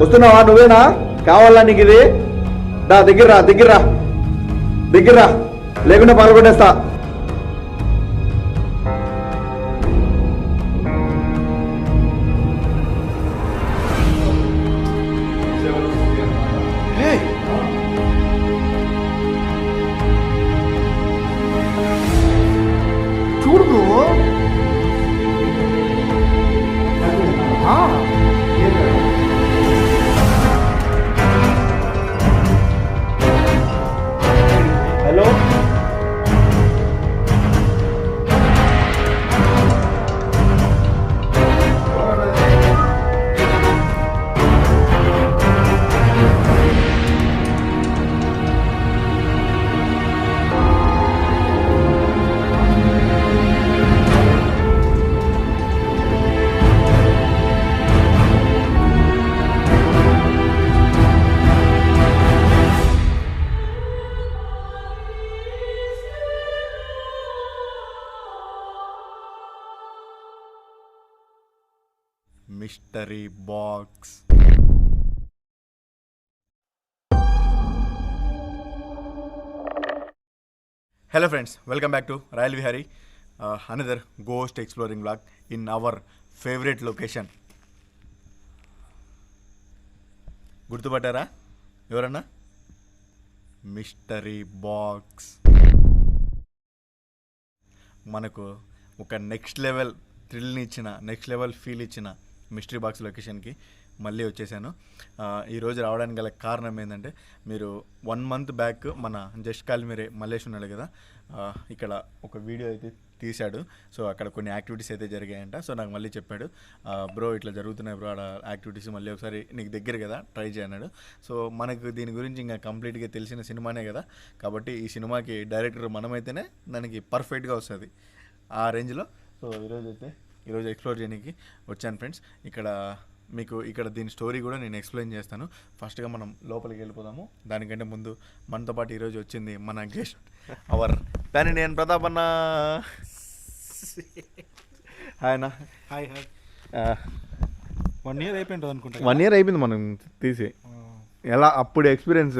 వస్తున్నావా? నువ్వేనా? కావాలా నీకు ఇది? దగ్గర రా లేకుండా పాల్గొనేస్తా. చూడు bro. Hello, mystery box. Hello friends, welcome back to Royal Vihari, another ghost exploring vlog in our favourite location. గుర్తుపట్టారా ఎవరన్నా? Mystery box. మనకు ఒక నెక్స్ట్ లెవెల్ థ్రిల్ని ఇచ్చిన, నెక్స్ట్ లెవెల్ ఫీల్ ఇచ్చిన మిస్టరీ బాక్స్ లొకేషన్కి మళ్ళీ వచ్చేసాను. ఈరోజు రావడానికి గల కారణం ఏంటంటే, మీరు 1 month బ్యాక్ మన జస్ట్ కాల్ మీరే మల్లేష్ ఉన్నాడు కదా, ఇక్కడ ఒక వీడియో అయితే తీశాడు. సో అక్కడ కొన్ని యాక్టివిటీస్ అయితే జరిగాయంట. సో నాకు మళ్ళీ చెప్పాడు, బ్రో ఇట్లా జరుగుతున్నాయి బ్రో ఆడ యాక్టివిటీస్, మళ్ళీ ఒకసారి నీకు దగ్గర కదా ట్రై చేయన్నాడు. సో మనకు దీని గురించి ఇంకా కంప్లీట్గా తెలిసిన సినిమానే కదా, కాబట్టి ఈ సినిమాకి డైరెక్టర్ మనమైతేనే దానికి పర్ఫెక్ట్గా వస్తుంది ఆ రేంజ్లో. సో ఈరోజు ఎక్స్ప్లోర్ చేయడానికి వచ్చాను ఫ్రెండ్స్. ఇక్కడ దీని స్టోరీ కూడా నేను ఎక్స్ప్లెయిన్ చేస్తాను. ఫస్ట్గా మనం లోపలికి వెళ్ళిపోదాము. దానికంటే ముందు మనతో పాటు ఈరోజు వచ్చింది మన guest, our pan Indian Pratap అన్న. హాయ్ అన్న. హాయ్. 1 year అయిపోయింది అనుకుంటా. 1 year అయిపోయింది మనం తీసి. ఎలా అప్పుడు ఎక్స్పీరియన్స్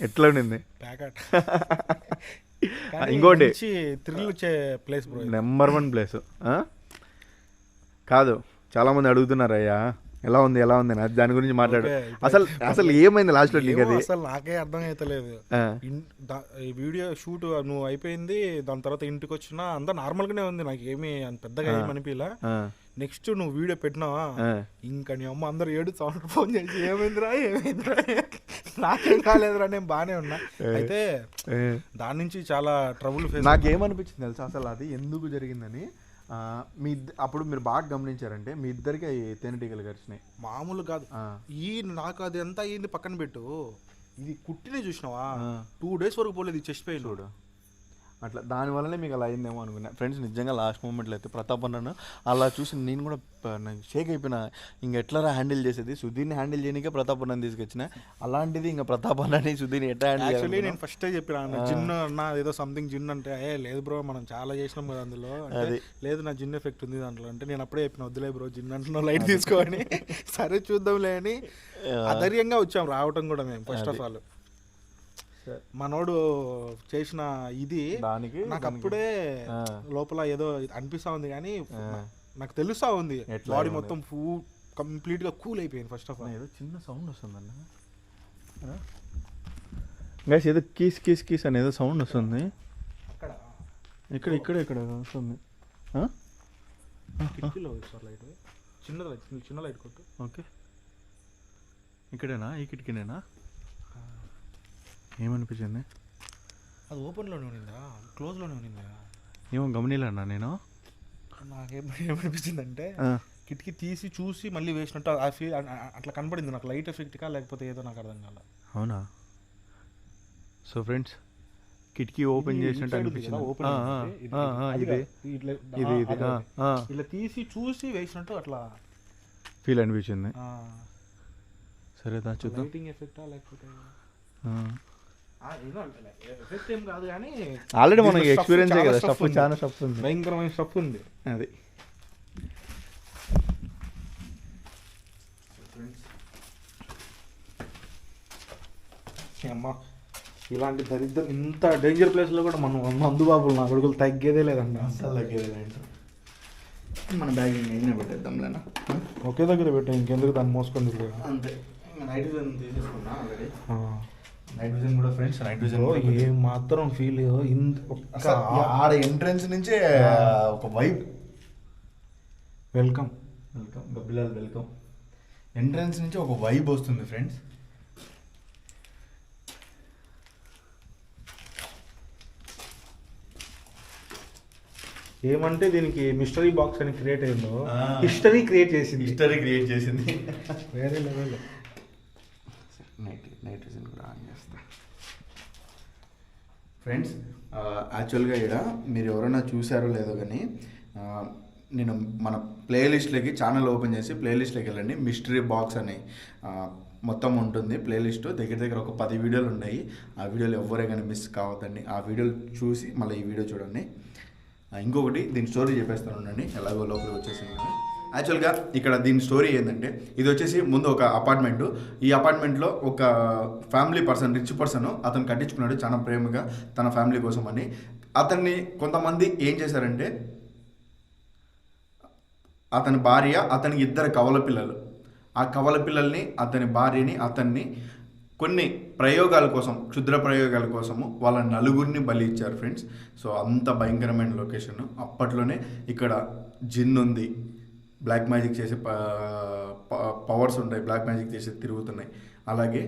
ఎట్లా ఉండింది? ఇంకోటి థ్రిల్ వచ్చే ప్లేస్ బ్రో, నెంబర్ 1 ప్లేస్ కాదు. చాలా మంది అడుగుతున్నారు, అయ్యా ఎలా ఉంది దాని గురించి మాట్లాడు. అసలు ఏమైంది లాస్ట్ లో నీకు? అది అసలు నాకే అర్థం అవుతలేదు. ఈ వీడియో షూట్ నువ్వు అయిపోయింది, దాని తర్వాత ఇంటికి వచ్చినా అంతా నార్మల్ గానే ఉంది, నాకు ఏమి అంత పెద్దగా ఏమనిపిలా. నెక్స్ట్ నువ్వు వీడియో పెట్టినావా, ఇంకా నీ అమ్మ అందరు సౌండ్ ఫోన్ చేసి ఏమైందిరా నాకేం కాలేదురా, నేను బాగానే ఉన్నా. అయితే దాని నుంచి చాలా ట్రబుల్ ఫేస్. నాకేమనిపించింది తెలుసా అసలు అది ఎందుకు జరిగిందని? అప్పుడు మీరు బాగా గమనించారంటే మీ ఇద్దరికి తేనెటీగలు కరిచినాయి. మామూలు కాదు. నాకు అది ఎంత అయ్యింది పక్కన పెట్టు, ఇది కుట్టినే చూసినావా 2 days వరకు పోలేదు ఈ చెస్ట్ పెయిన్. చూడు అట్లా దానివల్లనే మీకు అలా అయిందేమో అనుకున్నా ఫ్రెండ్స్. నిజంగా లాస్ట్ మూమెంట్లో అయితే ప్రతాప్ అన్నాను అలా చూసి నేను కూడా షేక్ అయిపోయినా. ఇంక ఎట్లా హ్యాండిల్ చేసేది? సుధీర్ని హ్యాండిల్ చేయడానికే ప్రతాప్ అన్నని తీసుకొచ్చిన, అలాంటిది ఇంకా ప్రతాప్ అన్నని సుధీర్ని ఎట్లా హ్యాండిల్? యాక్చువల్లీ నేను ఫస్టే చెప్పిన జిన్ అన్న ఏదో సంథింగ్ జిన్ అంటే, లేదు బ్రో మనం చాలా చేసినాం కదా అందులో, లేదు నా జిన్ ఎఫెక్ట్ ఉంది దాంట్లో అంటే, నేను అప్పుడే చెప్పిన వద్దులే బ్రో జిన్ అంటున్నావు లైట్ తీసుకోని. సరే చూద్దాంలే అని అధైర్యంగా వచ్చాం రావటం కూడా మేము. ఫస్ట్ ఆఫ్ ఆల్ మనోడు చేసిన ఇది నాకు అప్పుడే లోపల ఏదో అనిపిస్తా ఉంది, కానీ నాకు తెలుస్తా ఉంది బాడీ మొత్తం కంప్లీట్ గా కూల్ అయిపోయింది. ఫస్ట్ ఆఫ్ ఆల్ ఏదో చిన్న సౌండ్ వస్తుందన్న, గైస్ ఏదో కీస్ కీస్ కీస్ అని ఏదో సౌండ్ వస్తుంది. ఇక్కడ వస్తుంది. లైట్ చిన్న లైట్ కొట్టు. ఓకే, ఇక్కడేనా? ఈ కిటికీనేనా? ఏమనిపించింది? అది ఓపెన్లోనే ఉన్నిందా క్లోజ్లోనే ఉన్నిందా ఏమో గమనిలన్నా నేను. ఏమనిపించింది అంటే, కిటికీ తీసి చూసి మళ్ళీ వేసినట్టు ఆ ఫీల్ అట్లా కనపడింది నాకు. లైట్ ఎఫెక్ట్గా లేకపోతే ఏదో నాకు అర్థం కాల. అవునా? సో ఫ్రెండ్స్ కిటికీ ఓపెన్ చేసినట్టు అనిపించింది. ఇలా తీసి చూసి వేసినట్టు అట్లా ఫీల్ అనిపించింది. సరే దా చూద్దాం. లైటింగ్ ఎఫెక్టా లేకపోతే ఆల్రెడీ మనకి ఎక్స్పీరియన్స్ కదా, స్టఫ్ చాలా స్టఫ్ ఉంది, భయంకరమైన స్టఫ్ ఉంది. అది అమ్మ ఇలాంటి దరిద్రం ఇంత డేంజర్ ప్లేస్లో కూడా మనం మందుబాబులు నా కొడుకులు తగ్గేదే లేదండి. అసలు తగ్గేది మన బ్యాగ్ ఇంకా పెట్టేద్దాంలేనా, ఒకే దగ్గర పెట్టాం, ఇంకెందుకు దాన్ని మోసుకొని తిరిగాడు. అంతే. నైట్ విజన్ తీసేసుకున్నా ఆల్రెడీ. నైట్ విజన్ కూడా ఫ్రెండ్స్, నైట్ విజన్ ఏం మాత్రం ఫీల్ ఆడ ఎంట్రన్స్ నుంచే ఒక వైబ్. వెల్కమ్ వెల్కమ్ గబ్బిలాల్ వెల్కమ్. ఎంట్రన్స్ నుంచి ఒక వైబ్ వస్తుంది ఫ్రెండ్స్. ఏమంటే దీనికి మిస్టరీ బాక్స్ అని క్రియేట్ అయిందో హిస్టరీ క్రియేట్ చేసింది. హిస్టరీ క్రియేట్ చేసింది. వేరే లెవెల్. నైట్ విజన్ కూడా ఆన్ చేస్తా ఫ్రెండ్స్. యాక్చువల్గా ఇక్కడ మీరు ఎవరైనా చూసారో లేదో కానీ నేను మన ప్లేలిస్ట్లోకి ఛానల్ ఓపెన్ చేసి ప్లేలిస్ట్లోకి వెళ్ళండి. మిస్టరీ బాక్స్ అని మొత్తం ఉంటుంది ప్లేలిస్ట్. దగ్గర దగ్గర ఒక 10 వీడియోలు ఉన్నాయి. ఆ వీడియోలు ఎవరే కానీ మిస్ కావద్దండి. ఆ వీడియోలు చూసి మళ్ళీ ఈ వీడియో చూడండి. ఇంకొకటి దీని స్టోరీ చెప్పేస్తాను ఉండండి, ఎలాగో లోపలికి వచ్చేసింది. యాక్చువల్గా ఇక్కడ దీని స్టోరీ ఏంటంటే, ఇది వచ్చేసి ముందు ఒక అపార్ట్మెంటు. ఈ అపార్ట్మెంట్లో ఒక ఫ్యామిలీ పర్సన్, రిచ్ పర్సన్ అతను కట్టించుకున్నాడు చాలా ప్రేమగా తన ఫ్యామిలీ కోసం అని. అతన్ని కొంతమంది ఏం చేశారంటే, అతని భార్య, అతనికి 2 కవల పిల్లలు. ఆ కవల పిల్లల్ని, అతని భార్యని, అతన్ని కొన్ని ప్రయోగాల కోసం, క్షుద్ర ప్రయోగాల కోసము వాళ్ళ 4 బలి ఇచ్చారు ఫ్రెండ్స్. సో అంత భయంకరమైన లొకేషన్. అప్పట్లోనే ఇక్కడ జిన్ ఉంది, బ్లాక్ మ్యాజిక్ చేసే పవర్స్ ఉంటాయి, బ్లాక్ మ్యాజిక్ చేసి తిరుగుతున్నాయి. అలాగే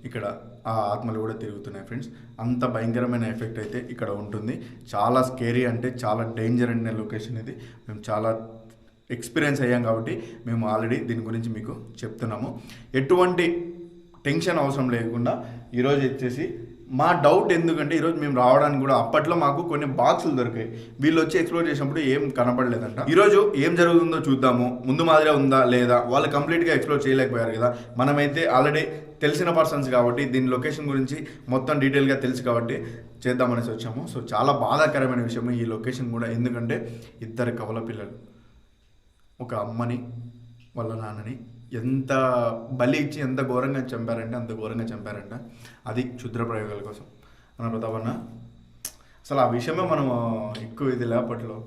ఇక్కడ ఆ ఆత్మలు కూడా తిరుగుతున్నాయి ఫ్రెండ్స్. అంత భయంకరమైన ఎఫెక్ట్ అయితే ఇక్కడ ఉంటుంది. చాలా స్కేరీ, అంటే చాలా డేంజర్ అనే లొకేషన్ ఇది. మేము చాలా ఎక్స్పీరియన్స్ అయ్యాం కాబట్టి మేము ఆల్రెడీ దీని గురించి మీకు చెప్తున్నాము. ఎటువంటి టెన్షన్ అవసరం లేకుండా ఈరోజు వచ్చేసి మా డౌట్ ఎందుకంటే, ఈరోజు మేము రావడానికి కూడా అప్పట్లో మాకు కొన్ని బాక్సులు దొరికాయి. వీళ్ళు వచ్చి ఎక్స్ప్లోర్ చేసినప్పుడు ఏం కనపడలేదంట. ఈరోజు ఏం జరుగుతుందో చూద్దాము, ముందు మాదిరిగా ఉందా లేదా. వాళ్ళు కంప్లీట్గా ఎక్స్ప్లోర్ చేయలేకపోయారు కదా. మనమైతే ఆల్రెడీ తెలిసిన పర్సన్స్ కాబట్టి దీని లొకేషన్ గురించి మొత్తం డీటెయిల్గా తెలుసు కాబట్టి చేద్దామనేసి వచ్చాము. సో చాలా బాధాకరమైన విషయం ఈ లొకేషన్ కూడా. ఎందుకంటే 2 కవల పిల్లలు, ఒక అమ్మని వాళ్ళ నాన్నని ఎంత బలి ఇచ్చి ఎంత ఘోరంగా చంపారంటే అంత ఘోరంగా చంపారంట. అది క్షుద్ర ప్రయోగాల కోసం అన్న ప్రతాపన్న. అసలు ఆ విషయమే మనం ఎక్కువ ఇది లేపట్లో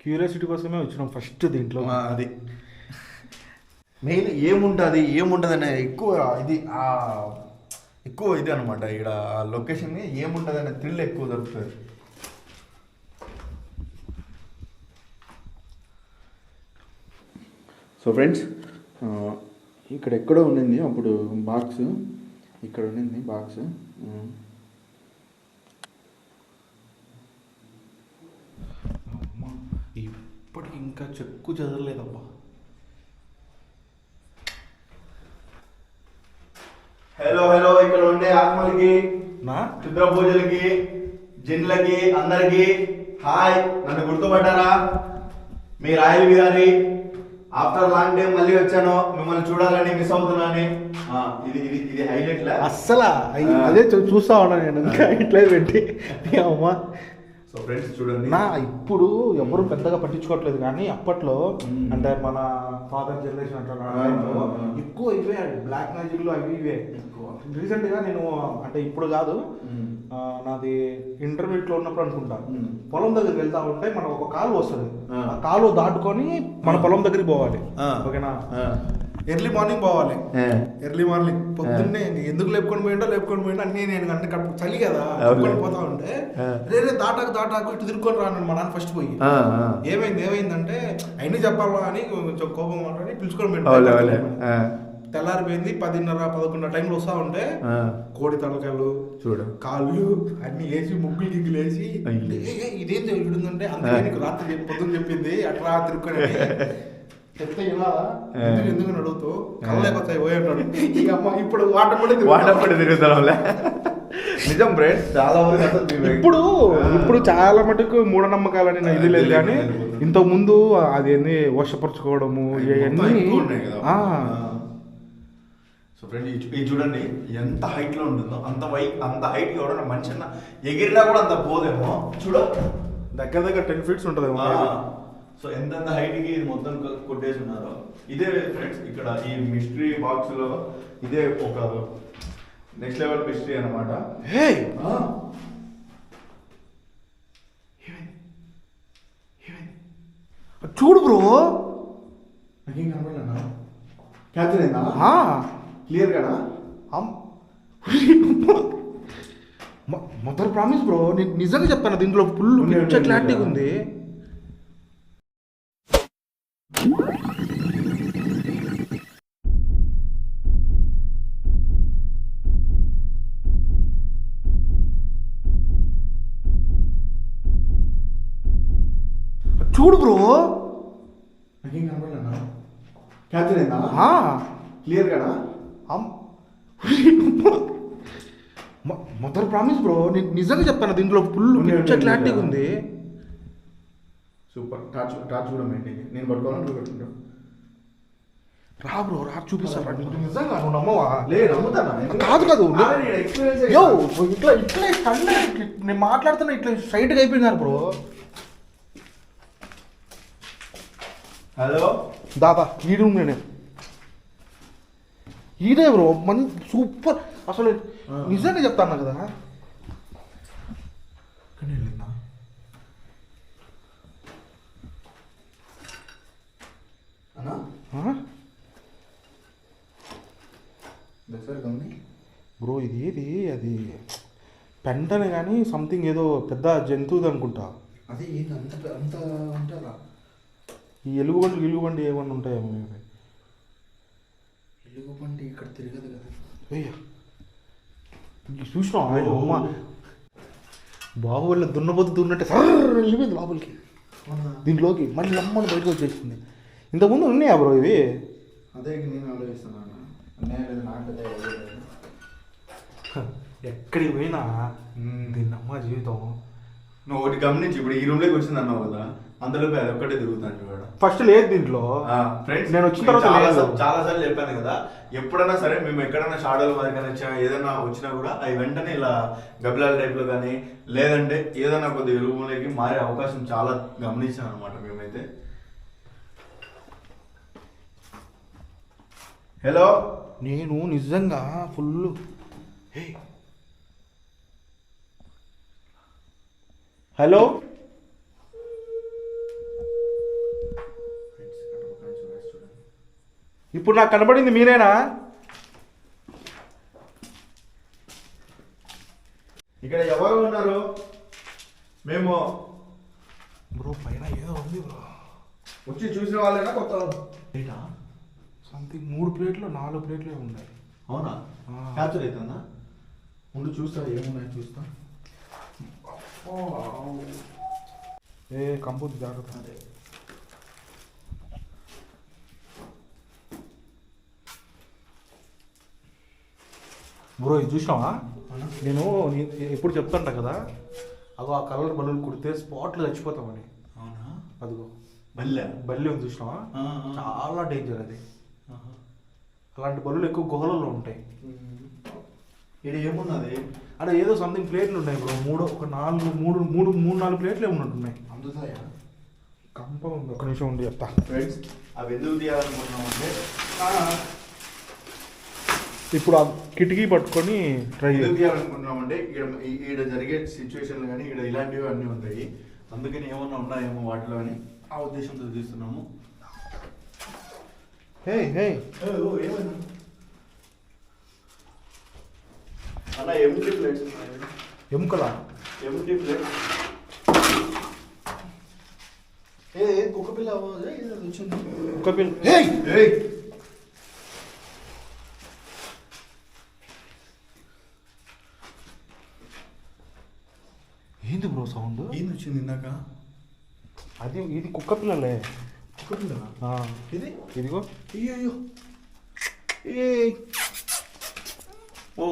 క్యూరియాసిటీ కోసమే వచ్చినాం ఫస్ట్ దీంట్లో. అది మెయిన్ ఏముంటుంది అనే ఎక్కువ ఇది అనమాట. ఇక్కడ ఆ లొకేషన్ ఏముంటుంది అనే థ్రిల్ ఎక్కువ దొరుకుతుంది. సో ఫ్రెండ్స్, ఇక్కడ ఎక్కడో ఉండింది అప్పుడు బాక్స్, ఇక్కడ ఉండింది బాక్స్. ఇప్పటికి ఇంకా చెక్కు చదవలేదబ్బా. హలో ఇక్కడ ఉండే ఆత్మలకి, నా క్షుద్ర పూజలకి, జిన్లకి, అందరికి హాయ్. నన్ను గుర్తుపడ్డారా? మీ Royal Vihari. After long time మళ్ళీ వచ్చాను మిమ్మల్ని చూడాలని, మిస్ అవుతున్నాను. ఇది హైలైట్ లా అస్సలు అదే చూస్తా ఉన్నా నేను, ఇంకా ఇట్లే పెట్టి అమ్మా. సో ఫ్రెండ్స్ చూడండి, నా ఇప్పుడు ఎవరు పెద్దగా పట్టించుకోవట్లేదు కానీ అప్పట్లో అంటే మన ఫాదర్ జనరేషన్ అంటారు ఎక్కువ ఇవే బ్లాక్ మ్యాజిక్లు అవి ఇవే. రీసెంట్గా నేను అంటే ఇప్పుడు కాదు, నాది ఇంటర్మీడియట్లో ఉన్నప్పుడు అనుకుంటా, పొలం దగ్గరికి వెళ్తా ఉంటే మనకు ఒక కాలువ వస్తుంది. ఆ కాలువ దాటుకొని మన పొలం దగ్గరికి పోవాలి. ఓకేనా? ఎర్లీ మార్నింగ్ పోవాలి. ఎర్లీ మార్నింగ్ పొద్దున్నే ఎందుకు లేపుకొని పోయిండో అన్నీ నేను అంటే చలి కదా పోతా ఉంటే రేరే దాటాకు ఇటు తిరుక్కొని రాను మా నాన్న ఫస్ట్ పోయి. ఏమైందంటే అయినా చెప్పాలా అని కొంచెం కోపం మాట్లాడి పిలుచుకొని పోయింది. తెల్లారిపోయింది 10:30-11 టైంలో వస్తా ఉంటే కోడి తలకాయలు కాళ్ళు అన్ని వేసి ముగ్గులు గిగ్గులు వేసి ఇదేం జరుగుతుందంటే అందుకే నీకు రాత్రి పొద్దున్న చెప్పింది అట్లా తిరుక్కొని చెప్తే ఇలా ఎందుకు అడుగుతూ కళ్ళలేకొస్తాయి పోయేటాడు. ఇక అమ్మ ఇప్పుడు వాటర్ తిరుగుతాం. నిజం ఫ్రెండ్స్, చాలా వరకు ఇప్పుడు చాలా మటుకు మూఢనమ్మకాలని నా ఇది లేదు కానీ ఇంతకు ముందు అదేంది వర్షపరచుకోవడము ఇవన్నీ. సో ఫ్రెండ్ ఇది చూడండి ఎంత హైట్ లో ఉంటుందో, అంత హైట్ ఎవడన్నా మనిషి అన్న ఎగిరినా కూడా అంత పోదేమో. చూడ దగ్గర 10 feet ఉంటుందేమో. సో ఎంత హైట్కి ఇది మొత్తం కొట్టేసి ఉన్నారు. ఇదే ఫ్రెండ్స్ ఇక్కడ ఈ మిస్టరీ బాక్స్ లో ఇదే ఒక నెక్స్ట్ లెవెల్ మిస్టరీ అనమాట. హే చూడు బ్రో, నాకేం కనపడలేనా? క్యాప్చర్ అయిందా? క్లియర్ కదా? మదర్ ప్రామిస్ బ్రో, నేను నిజంగా చెప్పాను దీంట్లో ఫుల్ పిక్చర్ క్లారిటీగా ఉంది. చూడు బ్రో, నాకేం కనపడలేనా? క్యాప్చర్ అయిందా? క్లియర్ కదా? మదర్ ప్రామిస్ బ్రో, నేను నిజంగా చెప్పాను దీంట్లో ఫుల్ పిక్చర్ క్లారిటీగా ఉంది. సూపర్. టార్చ్ కూడా మెయింటైన్. నేను పట్టుకోవాలని నువ్వు పెట్టుకుంటావు. రా బ్రో, రా చూపిస్తాను. నిజంగా నువ్వు నమ్మవా? లేదు, నమ్ముతానా? కాదు యో, ఇట్లా నేను మాట్లాడుతున్నా, ఇట్లా స్ట్రైట్గా అయిపోయినారు బ్రో. హలో దాదా, ఈ రూమ్ నేనే, ఇదే బ్రో, సూపర్ అసలు. నిజంగా చెప్తాను కదా. బ్రో ఇది ఏది, అది పెంటనే కానీ సంథింగ్ ఏదో పెద్ద జంతువుది అనుకుంటా. అదే ఏంటి అంత ఉంటుందా? ఈ ఎలుగుబండి ఏమన్నా ఉంటాయేమో. ఎలుగుబండి ఇక్కడ తిరగదు కదా. చూసినా ఆయన అమ్మ బాహుబలి దున్నపోతు దున్నట్టే సార్ వెళ్ళిపోయింది లోపలికి, దీంట్లోకి మళ్ళీ అమ్మని బయటకు వచ్చేసింది. ఇంతకుముందు ఉన్నాయా బ్రో ఇవి? అదే నేను ఆలోచిస్తున్నాను. ఎక్కడికి పోయినా దీన్నమ్మ జీవితం. నువ్వు ఒకటి గమనించి, ఇప్పుడు ఈ రూమ్లోకి వచ్చింది అన్నావు కదా, అందులోకి అది ఒక్కటే తిరుగుతాను చూడ. ఫస్ట్ లేదు దీంట్లో. ఫ్రెండ్స్, నేను వచ్చిన తర్వాత చాలా సార్లు చెప్పాను కదా, ఎప్పుడైనా సరే మేము ఎక్కడైనా షాడోలు మరి కానీ ఏదైనా వచ్చినా కూడా అవి వెంటనే ఇలా గబ్బిలాల టైప్లో కానీ లేదంటే ఏదైనా కొద్దిగా రూమ్లోకి మారే అవకాశం చాలా గమనించాను అనమాట మేమైతే. హలో, నేను నిజంగా ఫుల్ హలో ఇప్పుడు నాకు కనబడింది మీరేనా? ఇక్కడ ఎవరు ఉన్నారు? మేము బ్రో పైన ఏదో ఉంది బ్రో. వచ్చి చూసిన వాళ్ళైనా కొత్త సంథింగ్ 3 ప్లేట్లు 4 ప్లేట్లే ఉన్నాయి. అవునా? క్యాప్చర్ అవుతుందా? ముందు చూస్తా ఏమున్నాయి చూస్తా. కంపోజ్ జాగ్రత్త. అదే బ్రో ఇది చూసినావా? నేను ఎప్పుడు చెప్తాంట కదా, అగో ఆ కలర్ బల్లులు కుడితే స్పాట్లు చచ్చిపోతామని. అవునా? అదిగో బల్లి ఉంది చూసినావా? చాలా డేంజర్ అది. అలాంటి బల్లులు ఎక్కువ గుహలలో ఉంటాయి. ఇక్కడ ఏమున్నది? అక్కడ ఏదో సంథింగ్ ప్లేట్లు ఉన్నాయి బ్రో. 3-4 ప్లేట్లు ఉన్నట్టున్నాయి. అందుతాయా? కంప ఉంది. ఒక నిమిషం ఉండి చెప్తా. ఫ్రెండ్స్, అవి ఎందుకు తీయాలనుకుంటున్నామంటే, ఇప్పుడు ఆ కిటికీ పట్టుకొని ట్రై ఎందుకు తీయాలనుకుంటున్నామంటే ఈడ జరిగే సిచ్యువేషన్లు కానీ ఈడ ఇలాంటివి అన్నీ ఉంటాయి. అందుకని ఏమన్నా ఉన్నాయేమో వాటిలో అని ఆ ఉద్దేశంతో తీస్తున్నాము. ఏమైనా అన్న ఎంటీ ప్లేట్స్ ఎముకలా? ఎంటీ ప్లేట్ కుక్క పిల్ల వచ్చింది. కుక్క పిల్ల ఏంది బ్రో సౌండ్? ఏంది వచ్చింది ఇందాక? ఇది కుక్క పిల్లలే. కుక్క పిల్ల ఇది? ఇదిగో. అయ్యో, ఓ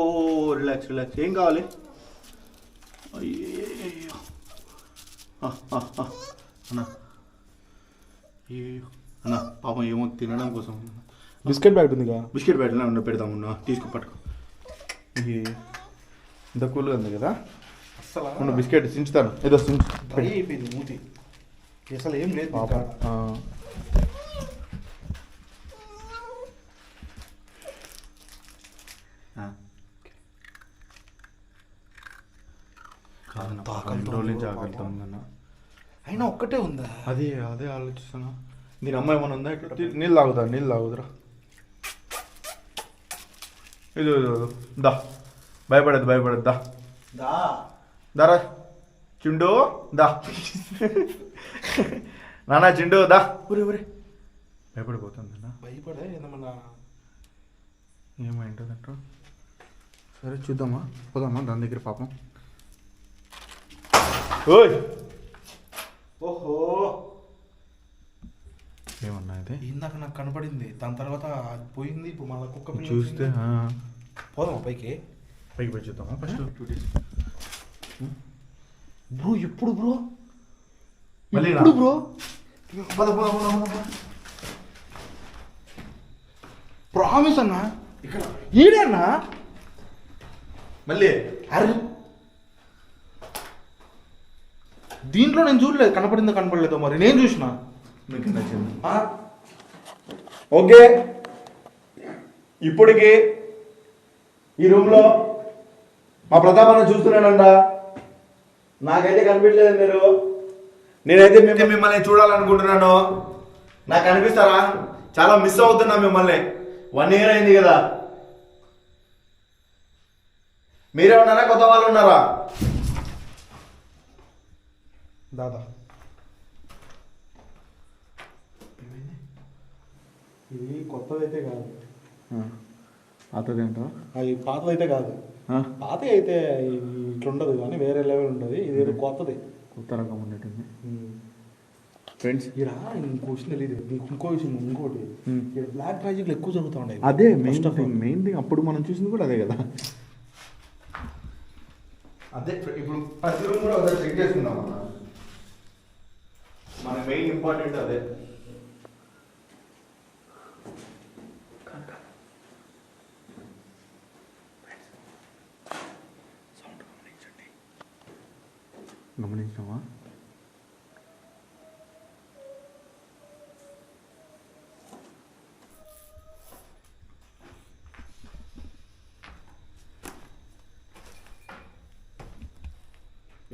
రిలాక్స్. ఏం కావాలి? అయ్యో అన్నా, అన్నా పాపం ఏమో తినడం కోసం బిస్కెట్ ప్యాకెట్ ఉందిగా. బిస్కెట్ ప్యాకెట్లా ఉన్న పెడతామన్నా, తీసుకో పట్టుకో. ఇంత కూల్గా ఉంది కదా. అసలు బిస్కెట్ చించుతాను. ఏదో అయిపోయింది మూతి, అసలు ఏం లేదు. రెండు రోజుల నుంచి ఆకలితో ఉందన్న. అయినా ఒక్కటే ఉందా? అదే అదే ఆలోచిస్తున్నా. దీని అమ్మాయి ఏమైనా ఉందా? ఇట్లా నీళ్ళు తాగుదురా. ఇది దా, భయపడద్దు దారా చిండు దా. నానా చిండు దా. ఊరే భయపడిపోతుందన్నా. భయపడే ఏమన్నా ఏమైంటుందంట. సరే పోదామా దాని దగ్గర పాపం. ఓయ్ ఓహో, ఏమన్నా అయితే ఇందాక నాకు కనపడింది, దాని తర్వాత అది పోయింది. ఇప్పుడు మళ్ళీ కుక్క పిల్ల చూస్తే వచ్చింది. పోదామా పైకి పోయి చూద్దామా ఫస్ట్ 2 days. బ్రో ఎప్పుడు బ్రో మళ్ళీ ఎప్పుడు బ్రో? ప్రామిస్ అన్నా, ఇక్కడ ఈడన్నా మళ్ళీ అరే దీంట్లో నేను చూడలేదు, కనపడలేదో మరి నేను చూసిన. మీకు నచ్చింది. ఓకే, ఇప్పటికి ఈ రూమ్లో మా ప్రతాపాన్ని చూస్తున్నానంట. నాకైతే కనిపించలేదు మీరు. నేనైతే మిమ్మల్ని చూడాలనుకుంటున్నాను. నాకు కనిపిస్తారా? చాలా మిస్ అవుతున్నా మిమ్మల్ని. 1 year అయింది కదా. మీరే ఉన్నారా, కొత్త వాళ్ళు ఉన్నారా? దాదా ఇది కొత్తదైతే కాదు, అతదేంటో అది పాతదైతే కాదు. పాత అయితే ఇట్లుండదు కానీ వేరే లెవెల్ ఉంటుంది. ఇది ఏదో కొత్తది, కొత్త రకం ఉన్నట్టుంది. ఫ్రెండ్స్ ఇలా ఇంకో విషయం తెలియదు. ఇంకో విషయం ఇంకోటి, ఇక్కడ బ్లాక్ మ్యాజిక్లు ఎక్కువ జరుగుతూ ఉన్నాయి. అదే మెయిన్ థింగ్. అప్పుడు మనం చూసింది కూడా అదే కదా. అదే ఇప్పుడు ప్రతి రూమ్ కూడా ఒకసారి చెక్ చేసుకుందాం. మన మెయిన్ ఇంపార్టెంట్ అదే. గమనించావా?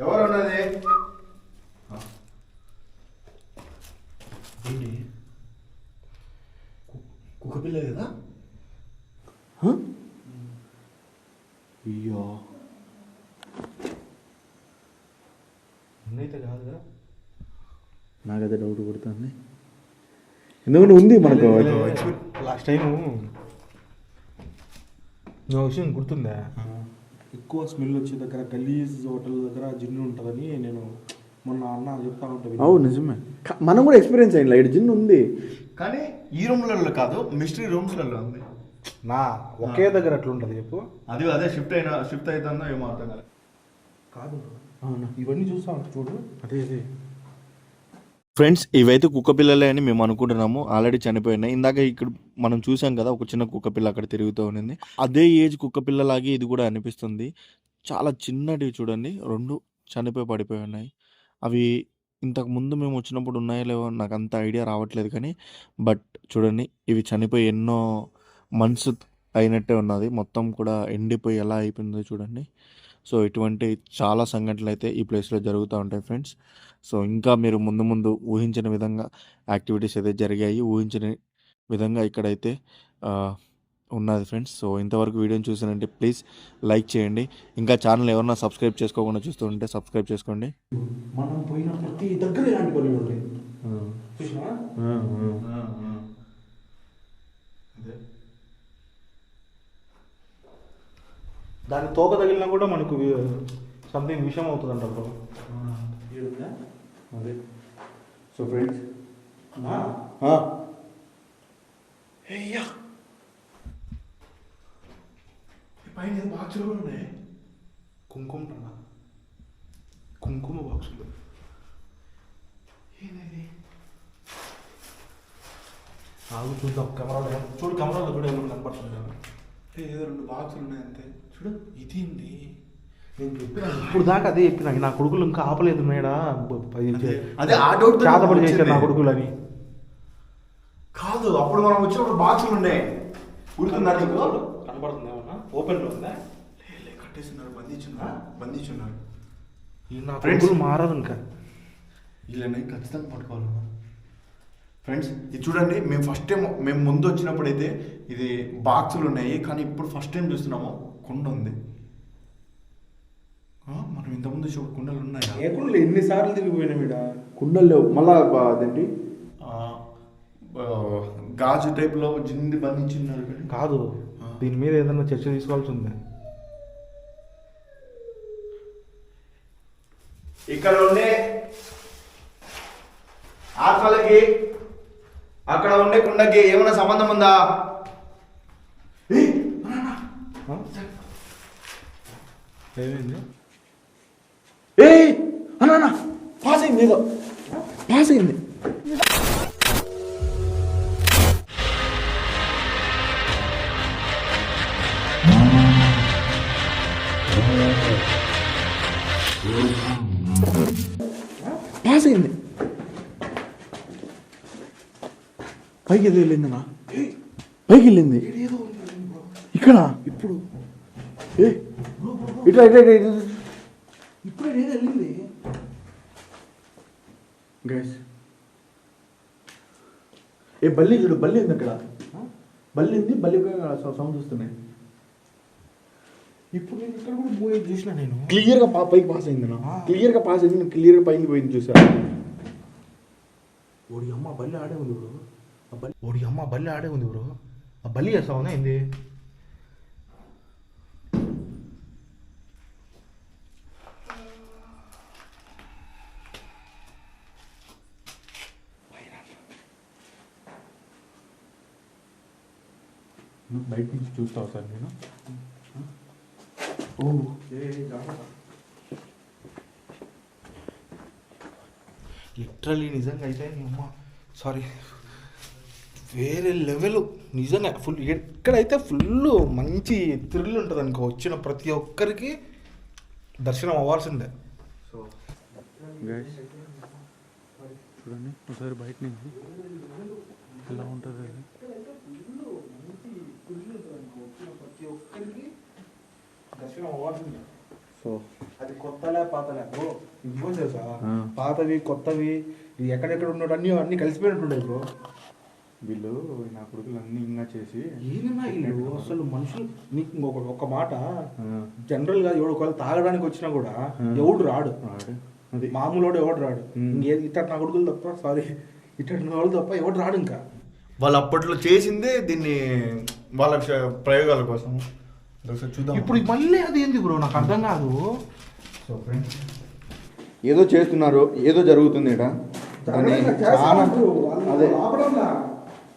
ఎవరు ఉన్నది? ఏంటి కుక్కపిల్ల కదా? అయ్యో ఉన్నైతే కాదు కదా. నాకైతే డౌట్ కొడుతుంది. ఎందుకంటే ఉంది మనకు. లాస్ట్ టైం నా విషయం గుర్తుందా? ఎక్కువ స్మెల్ వచ్చే దగ్గర గలీజ్ హోటల్ దగ్గర జిన్ను ఉంటుందని నేను మొన్న అన్న చెప్తా ఉంటాను. అవును నిజమే, మనం కూడా ఎక్స్పీరియన్స్ అయింది. లైట్ జిన్ ఉంది కానీ ఈ రూమ్లలో కాదు, మిస్టరీ రూమ్స్లలో ఉంది. నా ఒకే దగ్గర అట్లా ఉంటుంది చెప్పు. అదే షిఫ్ట్ అవుతుందో ఏమో అర్థం కాదు. కాదు ఇవన్నీ చూస్తా ఉంటా చూడు. అదే ఫ్రెండ్స్, ఇవైతే కుక్క పిల్లలే అని మేము అనుకుంటున్నాము. ఆల్రెడీ చనిపోయినాయి. ఇందాక ఇక్కడ మనం చూసాం కదా, ఒక చిన్న కుక్క పిల్ల అక్కడ తిరుగుతూ ఉన్నింది. అదే ఏజ్ కుక్క పిల్లలాగే ఇది కూడా అనిపిస్తుంది. చాలా చిన్నటివి చూడండి, 2 చనిపోయి పడిపోయి ఉన్నాయి. అవి ఇంతకు ముందు మేము వచ్చినప్పుడు ఉన్నాయో లేవో నాకు అంత ఐడియా రావట్లేదు కానీ, బట్ చూడండి ఇవి చనిపోయి ఎన్నో మంత్స్ అయినట్టే ఉన్నది. మొత్తం కూడా ఎండిపోయి ఎలా అయిపోయిందో చూడండి. సో ఇటువంటి చాలా సంఘటనలు అయితే ఈ ప్లేస్లో జరుగుతూ ఉంటాయి ఫ్రెండ్స్. సో ఇంకా మీరు ముందు ఊహించని విధంగా యాక్టివిటీస్ అయితే జరిగాయి. ఊహించని విధంగా ఇక్కడైతే ఉన్నది ఫ్రెండ్స్. సో ఇంతవరకు వీడియోని చూసానంటే ప్లీజ్ లైక్ చేయండి. ఇంకా ఛానల్ ఎవరన్నా సబ్స్క్రైబ్ చేసుకోకుండా చూస్తుంటే సబ్స్క్రైబ్ చేసుకోండి. మనం పోయిన ప్రతి దగ్గర ఇలాంటి పనులు ఉంటాయి. చూసినా దాని తోక తగిలినా కూడా మనకు సంథింగ్ విషయం అవుతుందంట బ్రో. అదే. సో ఫ్రెండ్స్ పైన బాక్సులు కూడా ఉన్నాయి. కుంకుమ బాక్సులు. ఏది ఆగు చూద్దాం. కెమెరాలో చూడు, కెమెరాలో కూడా ఏమన్నా కనపడుతుంది కదా. ఏదో 2 బాక్సులు ఉన్నాయి అంతే. చూడు ఇదేంటి, నేను చెప్పిన ఇప్పుడు దాకా అదే చెప్పిన. నా కొడుకులు ఇంకా ఆపలేదు మేడా, అదే ఆ డౌట్ చేతపడి చేశారు నా కొడుకులు అని. కాదు, అప్పుడు మనం వచ్చినప్పుడు బాక్సులు ఉన్నాయి. గుర్తున్నారు నీకు? కనపడుతుంది ఏమన్నా? ఓపెన్లో ఉందా? కట్టేస్తున్నారు, బంధించున్నారు. నా ఫ్రెండ్స్ మారదు ఇంకా. వీళ్ళని ఖచ్చితంగా పట్టుకోవాలన్నా. ఫ్రెండ్స్ ఇది చూడండి, మేము ఫస్ట్ టైం మేము ముందు వచ్చినప్పుడు అయితే ఇది బాక్సులు ఉన్నాయి, కానీ ఇప్పుడు ఫస్ట్ టైం చూస్తున్నాము కుండ ఉంది. మనం ఇంతకుముందు చూడు కుండలు ఉన్నాయి. ఏ కుండలు ఎన్నిసార్లు తిరిగిపోయినా మీద కుండలు లేవు. మళ్ళా అదేంటి గాజు టైప్లో జింది బంధించినారు కాదు, దీని మీద ఏదైనా చర్చ తీసుకోవాల్సి ఉంది. ఇక్కడ ఉండే ఆత్మలకి అక్కడ ఉండే కుండకి ఏమైనా సంబంధం ఉందా? ఏమైంది? అన్నా పాస్ అయింది, ఏదో పాస్ అయింది. పాస్ అయింది. పైకి ఏదో వెళ్ళిందన్నా, పైకి వెళ్ళింది. ఇక్కడ ఇప్పుడు ఇట్లా ఇట్లా ఇప్పుడు ఏదో వెళ్ళింది గైస్. బల్లి చూడు, బల్లి ఉంది అక్కడ, బల్లి ఉంది, బల్లి సౌండ్ వస్తున్నాయి. ఇప్పుడు నేను ఇక్కడ కూడా పోయి చూసిన, నేను క్లియర్గా పైకి పాస్ అయింది, క్లియర్గా పాస్ అయింది, క్లియర్గా పైకి పోయింది చూసా. ఓడి అమ్మ బల్లి ఆడే ఉంది బ్రో, ఓడి అమ్మ బల్లి ఆడే ఉంది బ్రో. ఆ బల్లి చేస్తావునా ఏంది? బయట నుంచి చూస్తావు సార్ నేను. లిటరలీ నిజంగా అయితే అమ్మ సారీ, వేరే లెవెల్ నిజంగా. ఫుల్ ఎక్కడైతే ఫుల్ మంచి థ్రిల్ ఉంటుంది అనుకో, వచ్చిన ప్రతి ఒక్కరికి దర్శనం అవ్వాల్సిందే. సో చూడండి ఒకసారి బయట నుంచి ఎలా ఉంటుంది. సో అది కొత్తలే పాతలే బ్రో, ఇంకో తెలుసా, పాతవి కొత్తవి ఎక్కడెక్కడ ఉన్నాడు అన్ని కలిసిపోయినట్టుండే బ్రో. వీళ్ళు నా కొడుకులు అన్ని ఇంకా చేసి ఏమన్నా వీళ్ళు అసలు మనుషులు. నీకు ఒక మాట, జనరల్ గా ఎవడు ఒకవేళ తాగడానికి వచ్చినా కూడా ఎవడు రాడు, మామూలు ఎవడు రాడు. ఇట్ట నా కొడుకులు తప్ప, సారీ ఇట్ట వాళ్ళు తప్ప ఎవడు రాడు. ఇంకా వాళ్ళు అప్పట్లో చేసిందే దీన్ని వాళ్ళ ప్రయోగాల కోసం. చూద్దాం ఇప్పుడు మళ్ళీ అది ఏంది బ్రో, నాకు అర్థం కాదు. సో ఫ్రెండ్స్ ఏదో చేస్తున్నారు, ఏదో జరుగుతుంది ఇక్కడ. అదే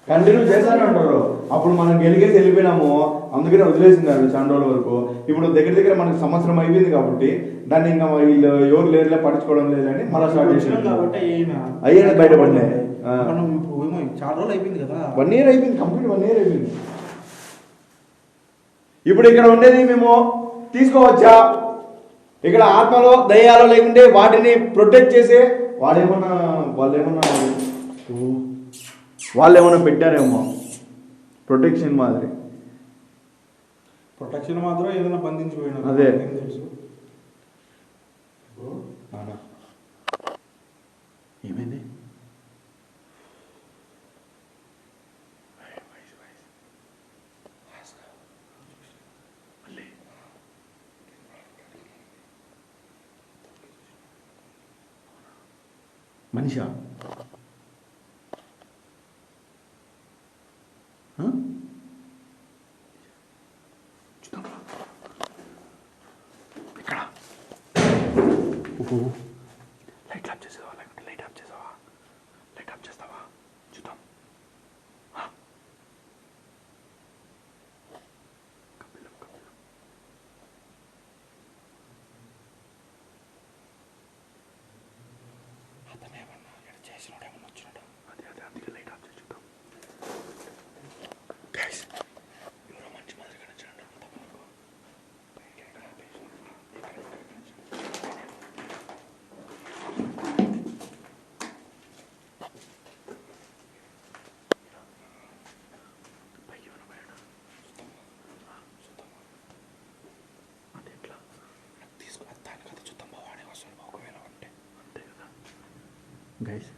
కంటిన్యూ చేస్తానే ఉంటారు. అప్పుడు మనం గెలిగేసి వెళ్ళిపోయినాము, అందుకనే వదిలేసినారు చాలా రోజుల వరకు. ఇప్పుడు దగ్గర దగ్గర మనకు సంవత్సరం అయిపోయింది కాబట్టి దాన్ని ఇంకా వీళ్ళు ఎవరు లేరులే పట్టించుకోవడం లేదని మళ్ళీ స్టార్ట్ చేసినారు. అయ్యేది బయటపడినాయి. చాలా రోజులు అయిపోయింది కదా, 1 year అయిపోయింది, కంప్లీట్ 1 year అయిపోయింది. ఇప్పుడు ఇక్కడ ఉండేది మేము తీసుకోవచ్చా? ఇక్కడ ఆత్మలో దయ్యాలో లేకుంటే వాటిని ప్రొటెక్ట్ చేసే వాళ్ళు ఏమన్నా పెట్టారేమో ప్రొటెక్షన్ మాదిరి. ప్రొటెక్షన్ మాత్రం ఏదైనా బంధించిపోయినా అదే తెలుసు. ఏమైంది? మనిషా? ఇక్కడ లైట్ ఆఫ్ చేసావా? లేకుంటే లైట్ ఆఫ్ చేసావా? లైట్ ఆఫ్ చేస్తావా? చూద్దాం. అతనేమన్నా ఇక్కడ చేసినోడు ఏమన్నా వచ్చినాడు. అదే అందుకే లైట్ ఆఫ్ చేసి చూద్దాం. గైస్ ఎవరో మంచి మాదిరిగా నచ్చినట్టు గైస్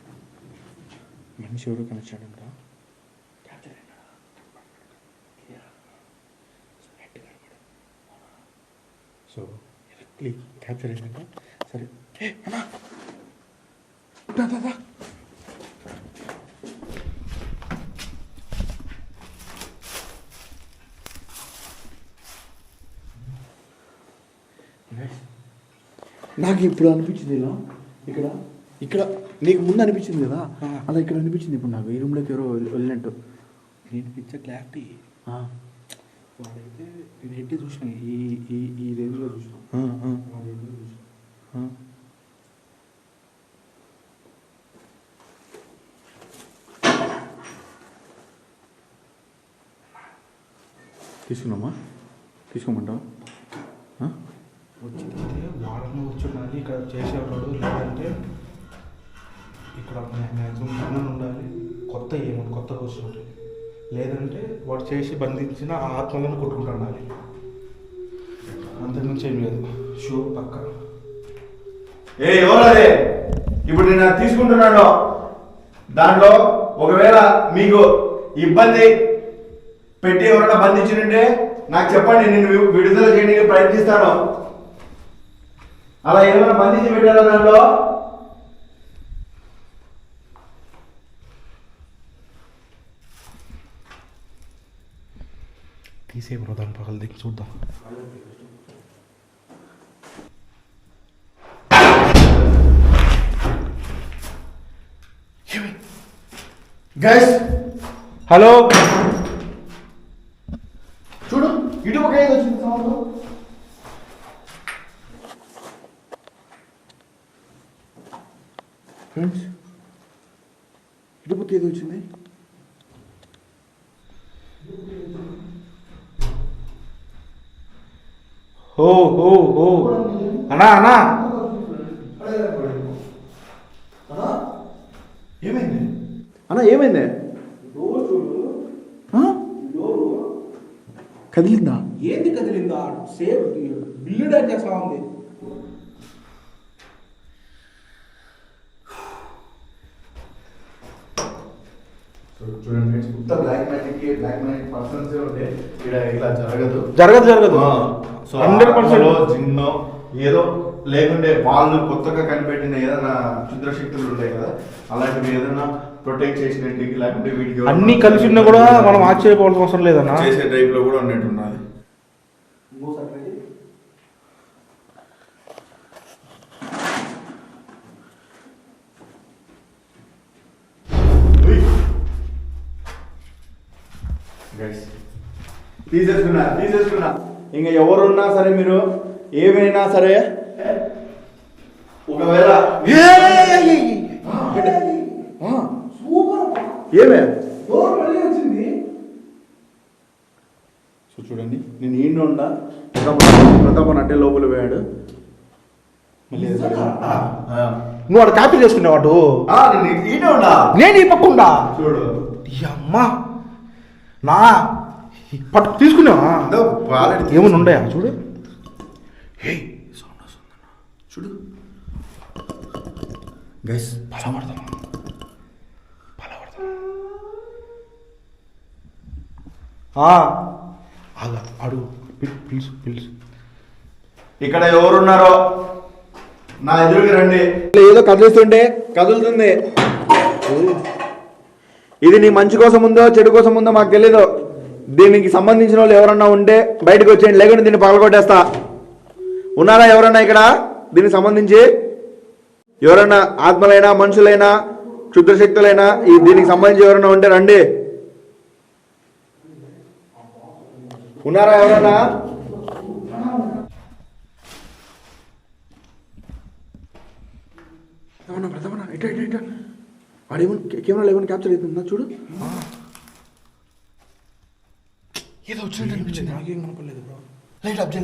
మనిషి ఎవరు కనిపించాడంట. సో క్యాప్చర్ అయిందంట. సరే నాకు ఇప్పుడు అనిపించింది ఇలా ఇక్కడ ఇక్కడ నీకు ముందు అనిపించింది కదా అలా ఇక్కడ అనిపించింది ఇప్పుడు నాకు ఈ రూమ్లోకి ఎవరో వెళ్ళినట్టు. నేను పిక్చర్ క్లారిటీ వాడైతే నేను ఎట్టి చూసిన ఈ ఈ ఈ రేంజ్లో చూసిన తీసుకున్నామా తీసుకోమంటావా? వచ్చిందంటే వాడని వచ్చుండాలి, ఇక్కడ చేసేవాడు లేదంటే ఇక్కడ మ్యాక్సిమం పనులు ఉండాలి, కొత్త ఏమో కొత్తగా వచ్చినట్టు, లేదంటే వాడు చేసి బంధించిన ఆ ఆత్మలను కొట్టుకుంటుండాలి. అంతకుమించి ఏం లేదు. షూ పక్క ఎవరదే ఇప్పుడు నేను తీసుకుంటున్నాను. దాంట్లో ఒకవేళ మీకు ఇబ్బంది పెట్టి ఎవరైనా బంధించినంటే నాకు చెప్పండి, నేను విడుదల చేయడానికి ప్రయత్నిస్తాను. అలా ఏమైనా బంధించి పెట్టారా దాంట్లో? తీసే బ్రో దాని పగలు దిగి చూద్దాం. గైస్ హలో చూడు ఇటు ఒక ఏదో వచ్చింది సౌండ్. ఫ్రెండ్స్ ఇటుపక్క ఏదో వచ్చింది. ఓ ఓ ఓ అన్నా అన్నా ఏమైంది అన్న ఏమైంది? కదిలిందా? ఏంది కదిలిందా? సేమ్ బిల్లు డాక్ చేస్తా ఉంది. చూడండి మొత్తం బ్లాక్ మ్యాజిక్ పర్సన్స్ ఉంటే ఇక్కడ ఇలా జరగదు జరగదు సో 100% జిన్నో ఏదో లేకుంటే వాళ్ళు కొత్తగా కనిపెట్టిన ఏదైనా క్షుద్ర శక్తులు ఉంటాయి కదా, అలాంటివి ఏదైనా ప్రొటెక్ట్ చేసినట్టు లేకుంటే వీటికి అన్ని కలిసి ఉన్నా కూడా మనం ఆశ్చర్యపోవాల్సిన అవసరం లేదన్నా. చేసే టైప్ లో కూడా ఉన్నట్టున్నది. తీసేసుకున్నా ఇంకా ఎవరున్నా సరే మీరు ఏమైనా సరే ఒకవేళ ఏమే సో చూడండి నేను ఈయన ఉండా ప్రతాపన్ అట్టే లోపల పోయాడు. మళ్ళీ నువ్వు వాడు కాపీ చేసుకునేవాడు, నేను ఈ పక్కుండా చూడు అమ్మా నా పట్టు తీసుకున్నావా? ఏమన్నా ఉన్నాయా చూడు. చూడు గైస్ పలవడదాం అడుగు పిలుసు. ఇక్కడ ఎవరున్నారో నా ఎదురుకి రండి. ఏదో కదులుతుంటే కదులుతుంది. ఇది నీ మంచి కోసం ఉందో చెడు కోసం ఉందో మాకు తెలీదు. దీనికి సంబంధించిన వాళ్ళు ఎవరన్నా ఉంటే బయటకు వచ్చేయండి, లేకుంటే దీన్ని పగలగొట్టేస్తా. ఉన్నారా ఎవరన్నా ఇక్కడ దీనికి సంబంధించి? ఎవరన్నా ఆత్మలైనా మనుషులైనా క్షుద్రశక్తులైనా దీనికి సంబంధించి ఎవరన్నా ఉంటే రండి. ఉన్నారా ఎవరన్నా? కెమెరా ఏమైనా క్యాప్చర్ అవుతుందా చూడు. ఏదో వచ్చినట్టు అనిపించింది, నాకేం కనపడలేదు బ్రో. లైట్ అప్ చేయి.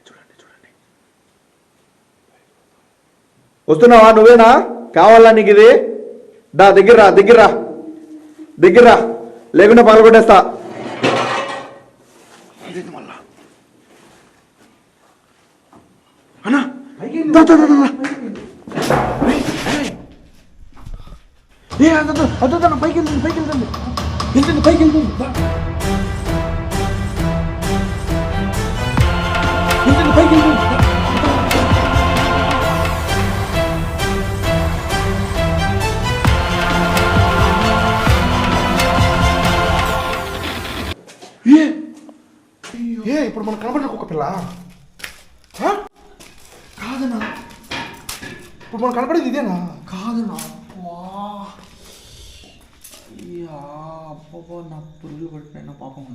చూడండి వస్తున్నావా? నువ్వేనా? కావాలా నీకు ఇది? దగ్గర రా లేకుండా పగలగొట్టేస్తా. అదొద్దన్న పైకి వెళ్తుంది పైకి వెళ్తుంది ఏ ఇప్పుడు మనం కనబడిన ఒక పిల్ల కాదన్నా ఇప్పుడు మనం కనపడేది ఇదేనా? కాదన్నా అబ్బా నా పురుగులు పడిపోయిన పాపం